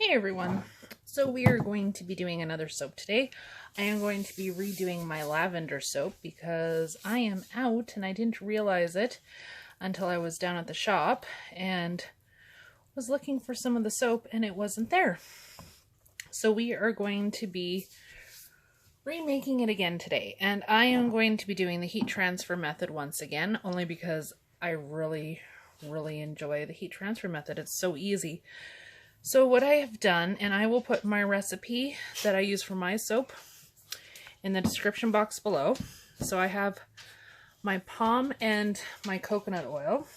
Hey everyone! So we are going to be doing another soap today. I am going to be redoing my lavender soap because I am out and I didn't realize it until I was down at the shop and was looking for some of the soap and it wasn't there. So we are going to be remaking it again today, and I am going to be doing the heat transfer method once again, only because I really enjoy the heat transfer method. It's so easy. So what I have done, and I will put my recipe that I use for my soap in the description box below. So I have my palm and my coconut oil.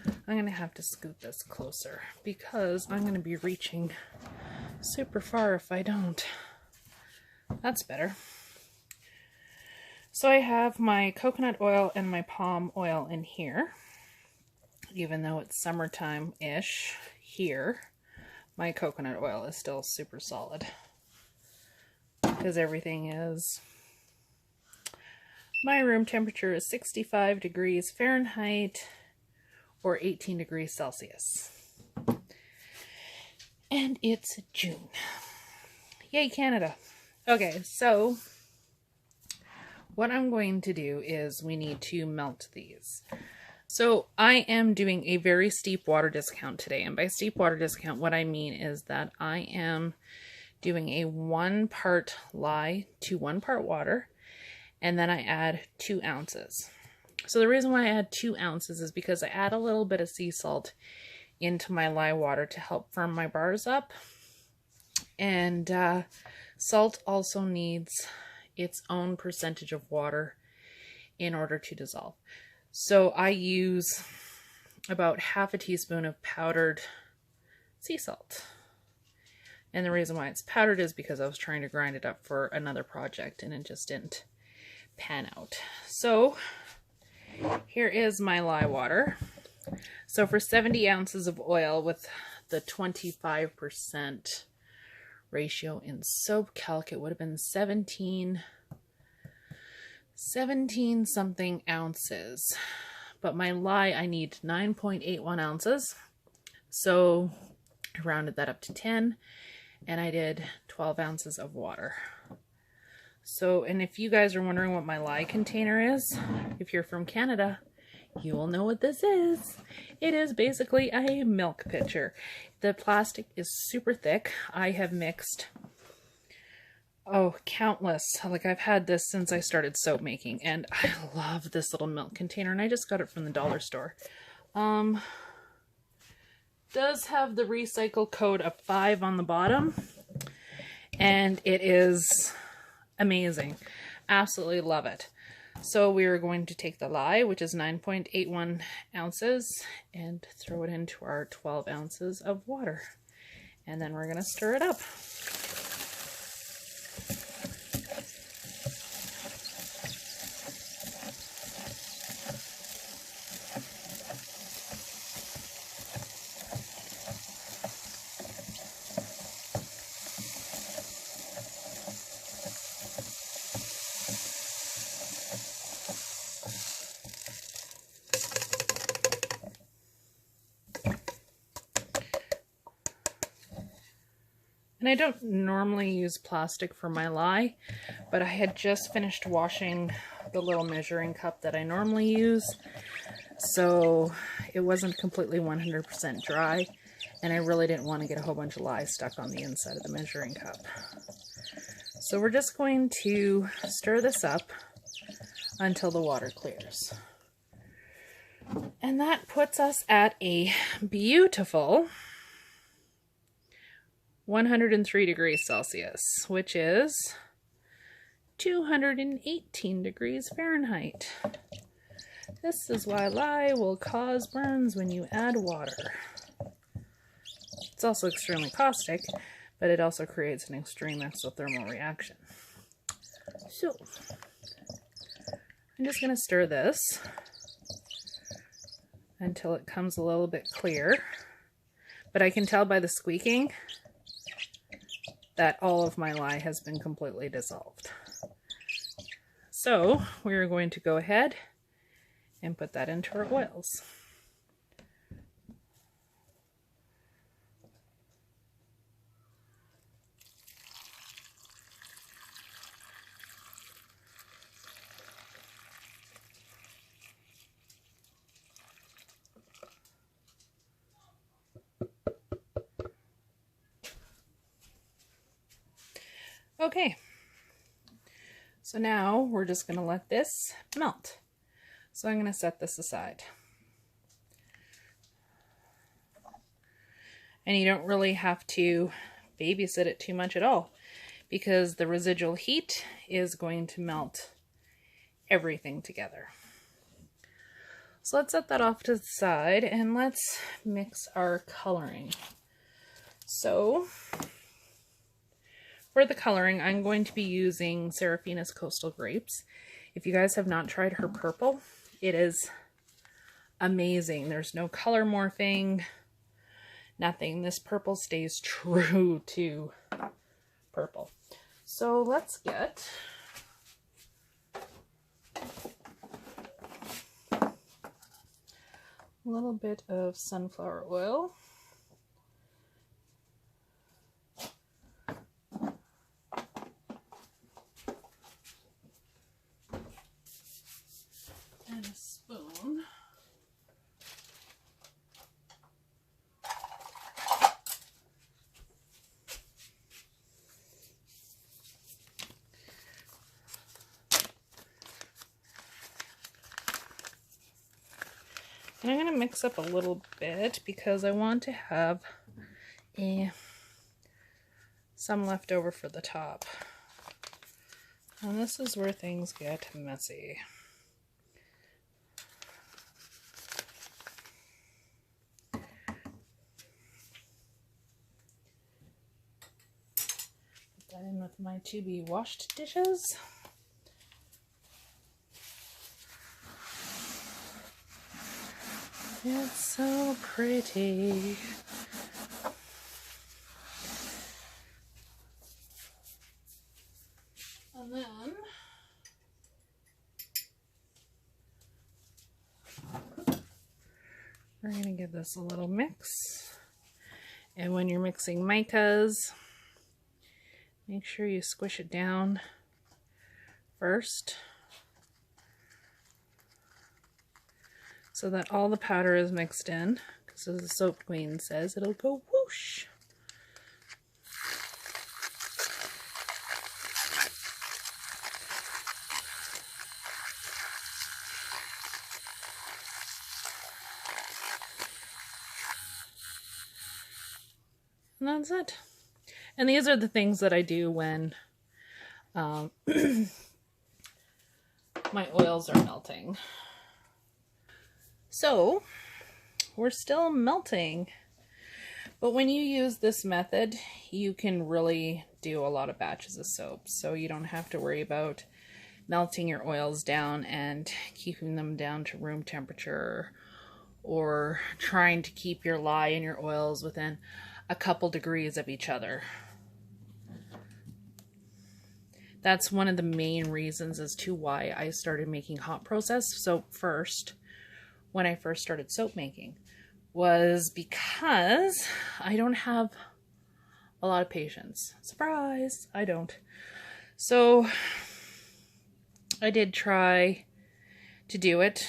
I'm going to have to scoot this closer because I'm going to be reaching super far if I don't. That's better. So I have my coconut oil and my palm oil in here. Even though it's summertime-ish here, my coconut oil is still super solid because everything is, my room temperature is 65 degrees Fahrenheit or 18 degrees Celsius. And it's June. Yay, Canada. Okay, so what I'm going to do is we need to melt these. So I am doing a very steep water discount today. And by steep water discount, what I mean is that I am doing a 1 part lye to 1 part water. And then I add 2 ounces. So the reason why I add 2 ounces is because I add a little bit of sea salt into my lye water to help firm my bars up. And salt also needs its own percentage of water in order to dissolve. So I use about half a teaspoon of powdered sea salt. And the reason why it's powdered is because I was trying to grind it up for another project and it just didn't pan out. So here is my lye water. So for 70 ounces of oil with the 25% ratio in soap calc, it would have been 17 something ounces, but my lye I need 9.81 ounces, so I rounded that up to 10, and I did 12 ounces of water. So, and if you guys are wondering what my lye container is, if you're from Canada, you will know what this is. It is basically a milk pitcher. The plastic is super thick. I have mixed countless. Like, I've had this since I started soap making, and I love this little milk container, and I just got it from the dollar store. Does have the recycle code of 5 on the bottom, and it is amazing. Absolutely love it. So we are going to take the lye, which is 9.81 ounces, and throw it into our 12 ounces of water. And then we're going to stir it up. And I don't normally use plastic for my lye, but I had just finished washing the little measuring cup that I normally use, so it wasn't completely 100% dry, and I really didn't want to get a whole bunch of lye stuck on the inside of the measuring cup. So we're just going to stir this up until the water clears. And that puts us at a beautiful 103 degrees Celsius, which is 218 degrees Fahrenheit. This is why lye will cause burns when you add water. It's also extremely caustic, but it also creates an extreme exothermal reaction. So, I'm just going to stir this until it comes a little bit clear. But I can tell by the squeaking that all of my lye has been completely dissolved. So we are going to go ahead and put that into our oils. Okay, so now we're just going to let this melt. So I'm going to set this aside. And you don't really have to babysit it too much at all, because the residual heat is going to melt everything together. So let's set that off to the side and let's mix our coloring. So for the coloring, I'm going to be using Serafina's Coastal Grapes. If you guys have not tried her purple, it is amazing. There's no color morphing, nothing. This purple stays true to purple. So let's get a little bit of sunflower oil. And a spoon. And I'm going to mix up a little bit because I want to have some left over for the top. And this is where things get messy. Put that in with my to be washed dishes. It's so pretty. And then we're going to give this a little mix. And when you're mixing micas, make sure you squish it down first, so that all the powder is mixed in, because as the soap queen says, it'll go whoosh. And that's it. And these are the things that I do when my oils are melting. So, we're still melting, but when you use this method, you can really do a lot of batches of soap, so you don't have to worry about melting your oils down and keeping them down to room temperature, or trying to keep your lye and your oils within a couple degrees of each other. That's one of the main reasons as to why I started making hot process soap first, when I first started soap making, was because I don't have a lot of patience. Surprise, I don't. So I did try to do it,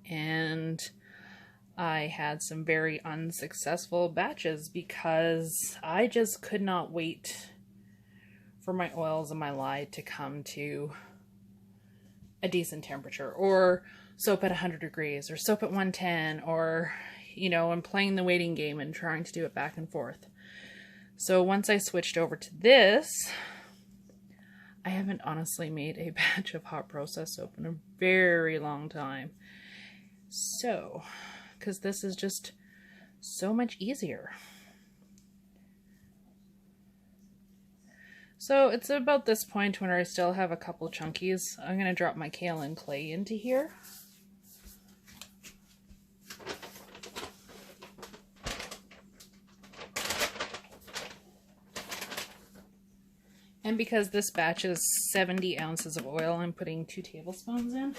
and I had some very unsuccessful batches because I just could not wait for my oils and my lye to come to a decent temperature, or soap at 100 degrees, or soap at 110, or, you know, I'm playing the waiting game and trying to do it back and forth. So once I switched over to this, I haven't honestly made a batch of hot process soap in a very long time. So, because this is just so much easier. So it's about this point when I still have a couple chunkies. I'm going to drop my Kaolin clay into here. And because this batch is 70 ounces of oil, I'm putting 2 tablespoons in.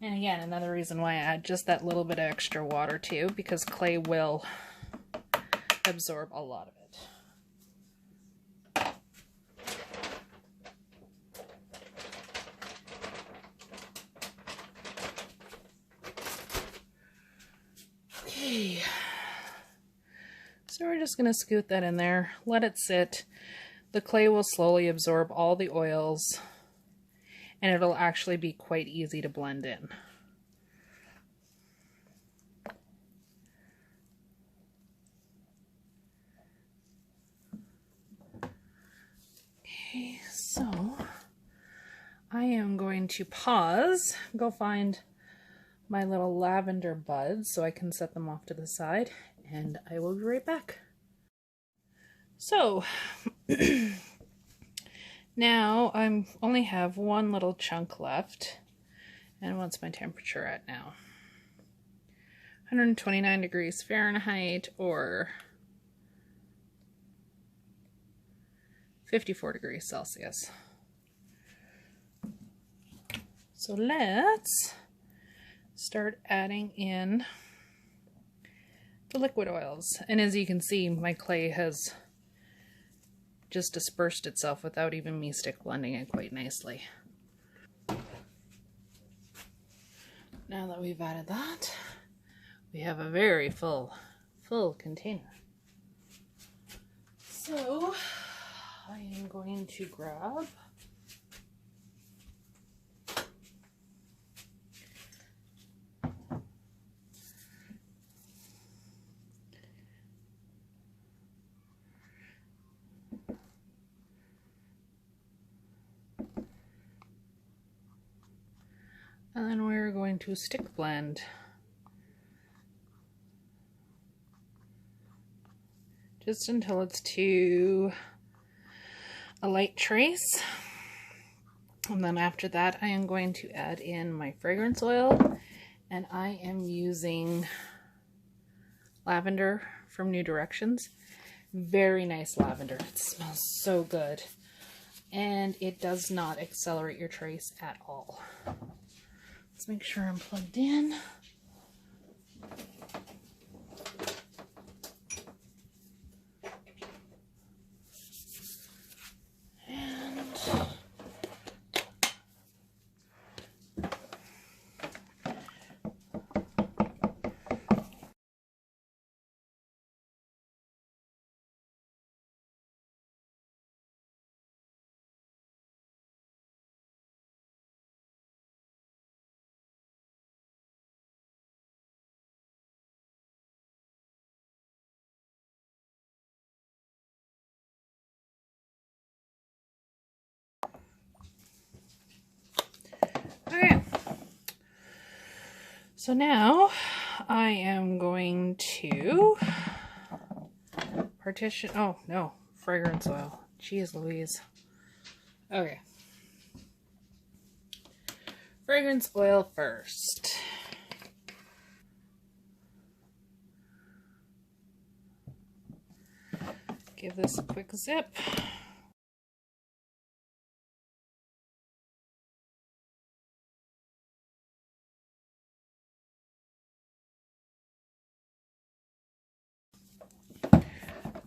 And again, another reason why I add just that little bit of extra water too, because clay will absorb a lot of it. So we're just going to scoot that in there, let it sit. the clay will slowly absorb all the oils and it'll actually be quite easy to blend in. Okay, so I am going to pause, go find my little lavender buds so I can set them off to the side, and I will be right back. So now I only have one little chunk left, and what's my temperature at now? 129 degrees Fahrenheit or 54 degrees Celsius. So let's start adding in the liquid oils. And as you can see, my clay has just dispersed itself without even me stick blending it quite nicely. Now that we've added that, we have a very full container. So I am going to grab and then we're going to stick blend. Just until it's to a light trace. And then after that, I am going to add in my fragrance oil. And I am using lavender from New Directions. Very nice lavender. It smells so good. And it does not accelerate your trace at all. Let's make sure I'm plugged in. Okay, so now I am going to partition, oh no, fragrance oil. Jeez Louise. Okay. Fragrance oil first. Give this a quick zip.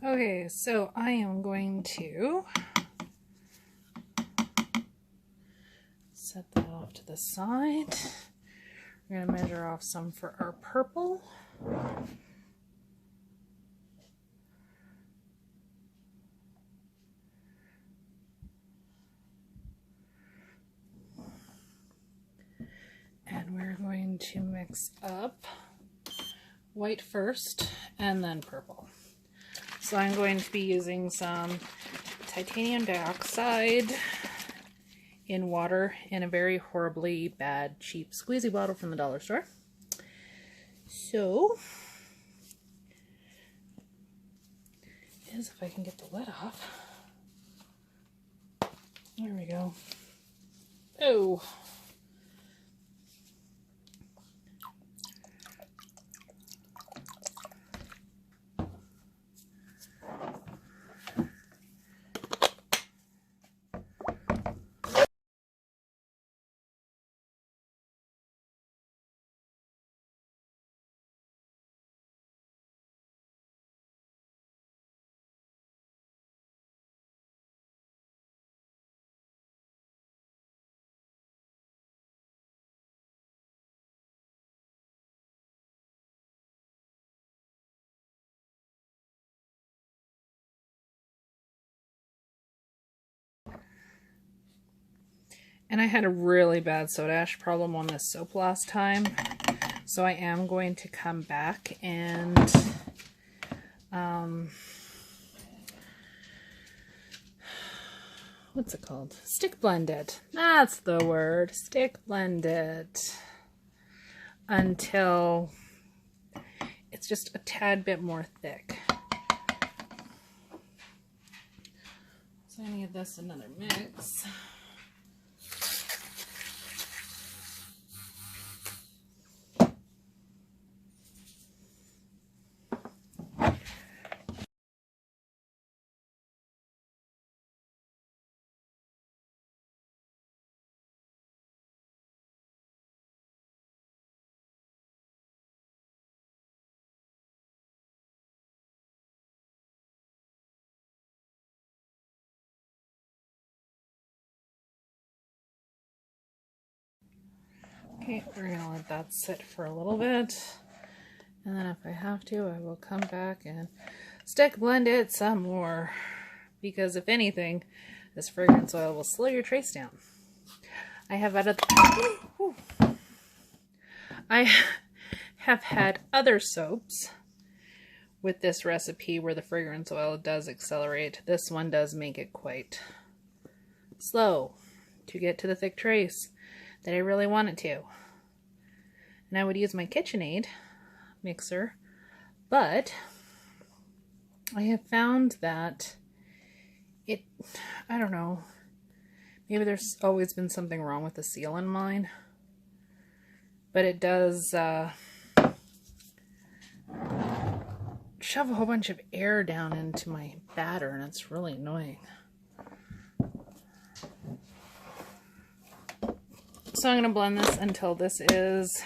Okay, so I am going to set that off to the side. We're going to measure off some for our purple. And we're going to mix up white first and then purple. So I'm going to be using some titanium dioxide in water in a very horribly bad, cheap squeezy bottle from the dollar store. So, if I can get the lid off. There we go. Oh. And I had a really bad soda ash problem on this soap last time. So I am going to come back and what's it called? Stick blend it. That's the word. Stick blend it until it's just a tad bit more thick. So I'm going to give this another mix. Okay, we're going to let that sit for a little bit. And then if I have to, I will come back and stick blend it some more. Because if anything, this fragrance oil will slow your trace down. I have had other soaps with this recipe where the fragrance oil does accelerate. This one does make it quite slow to get to the thick trace that I really want it to. And I would use my KitchenAid mixer, but I have found that I don't know, maybe there's always been something wrong with the seal in mine, but it does shove a whole bunch of air down into my batter, and it's really annoying. So I'm going to blend this until this is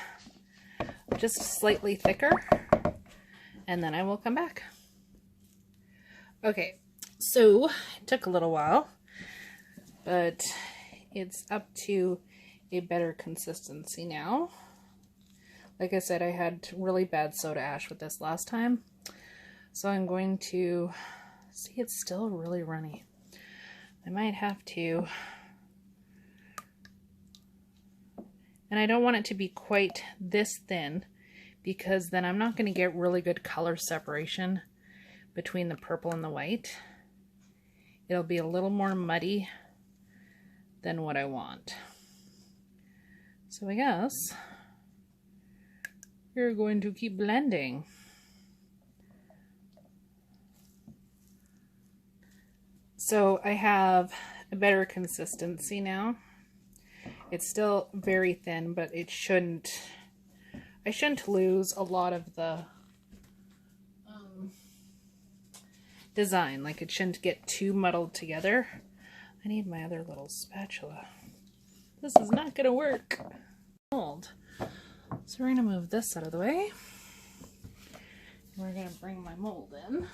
just slightly thicker, and then I will come back. Okay, so it took a little while, but it's up to a better consistency now. Like I said, I had really bad soda ash with this last time, so I'm going to see, it's still really runny. I might have to, and I don't want it to be quite this thin, because then I'm not going to get really good color separation between the purple and the white. It'll be a little more muddy than what I want. So I guess we're going to keep blending. So I have a better consistency now. It's still very thin, but it shouldn't, I shouldn't lose a lot of the design. Like, it shouldn't get too muddled together. I need my other little spatula. This is not going to work. Mold. So we're going to move this out of the way. We're going to bring my mold in.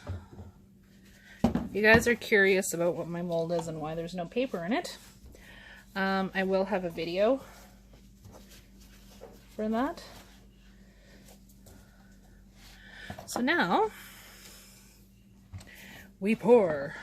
If you guys are curious about what my mold is and why there's no paper in it, I will have a video for that. So now we pour.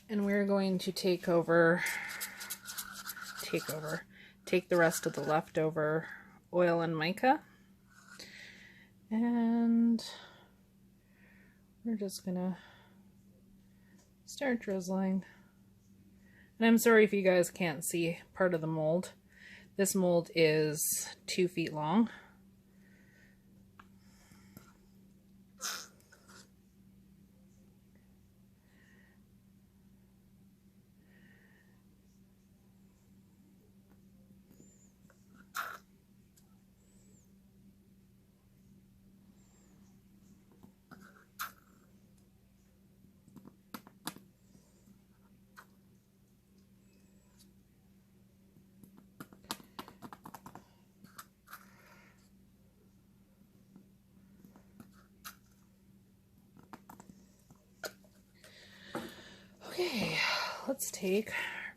And we're going to take over take the rest of the leftover oil and mica, and we're just gonna start drizzling. And I'm sorry if you guys can't see part of the mold. This mold is 2 feet long. Okay, let's take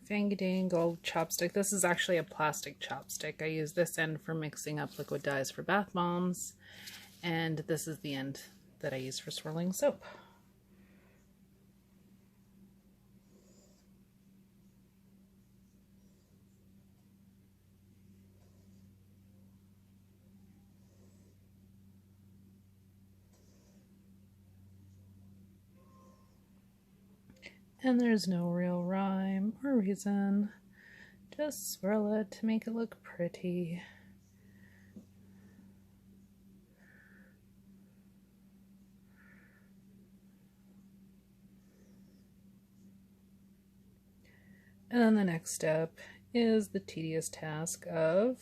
Fandango chopstick. This is actually a plastic chopstick. I use this end for mixing up liquid dyes for bath bombs, and this is the end that I use for swirling soap. And there's no real rhyme or reason. Just swirl it to make it look pretty. And then the next step is the tedious task of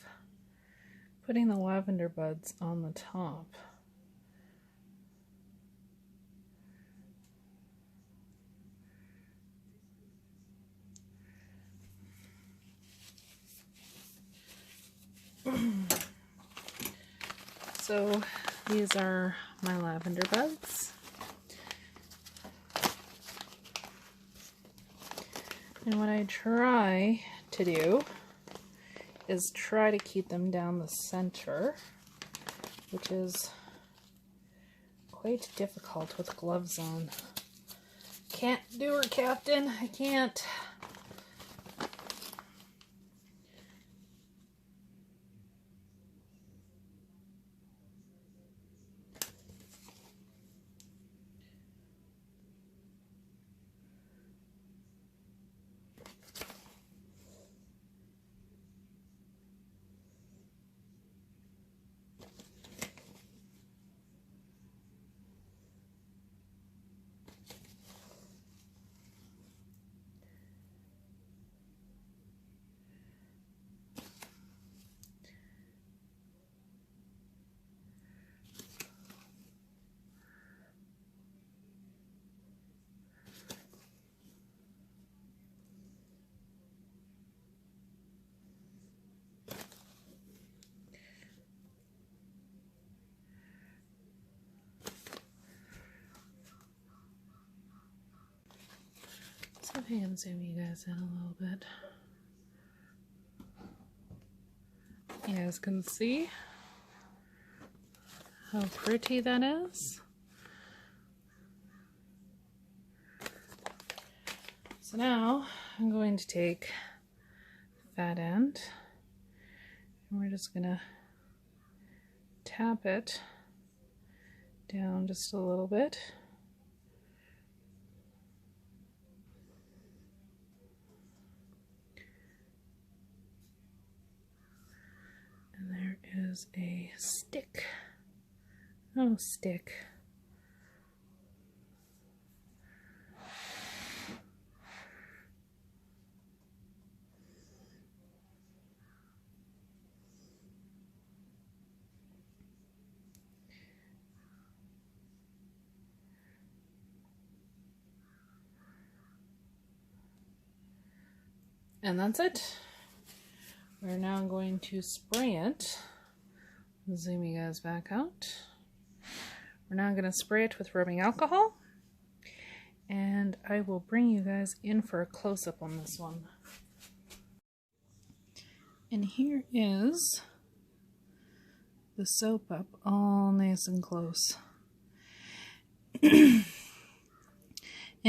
putting the lavender buds on the top. So these are my lavender buds. And what I try to do is try to keep them down the center, which is quite difficult with gloves on. Can't do her, Captain. I can't. So if I can zoom you guys in a little bit. You guys can see how pretty that is. So now I'm going to take the fat end and we're just gonna tap it down just a little bit. And there is a stick. Oh, stick. And that's it. We're now going to spray it. Zoom you guys back out. We're now going to spray it with rubbing alcohol. And I will bring you guys in for a close-up on this one. And here is the soap up all nice and close. And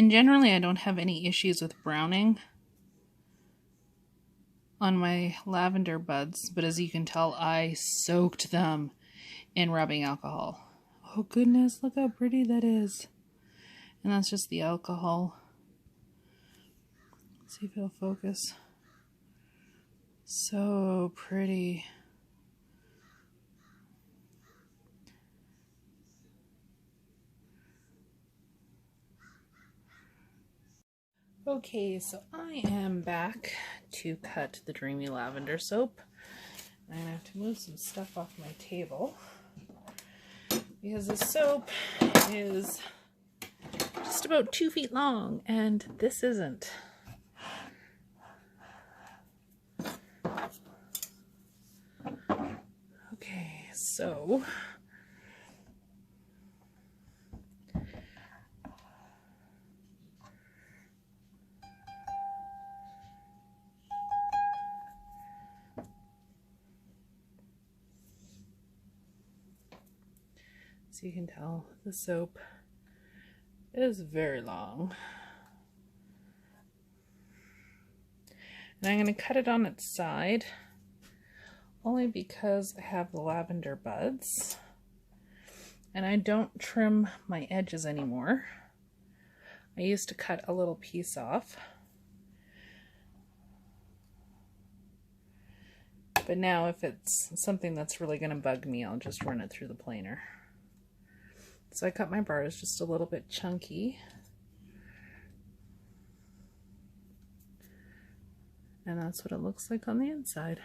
generally I don't have any issues with browning. on my lavender buds, but as you can tell, I soaked them in rubbing alcohol. Oh goodness, look how pretty that is. And that's just the alcohol. Let's see if it'll focus. So pretty. Okay, so I am back to cut the Dreamy Lavender soap. I'm going to have to move some stuff off my table because the soap is just about 2 feet long and this isn't. Okay, so you can tell the soap is very long. And I'm going to cut it on its side only because I have the lavender buds and I don't trim my edges anymore. I used to cut a little piece off, but now if it's something that's really going to bug me, I'll just run it through the planer. So I cut my bars just a little bit chunky. And that's what it looks like on the inside.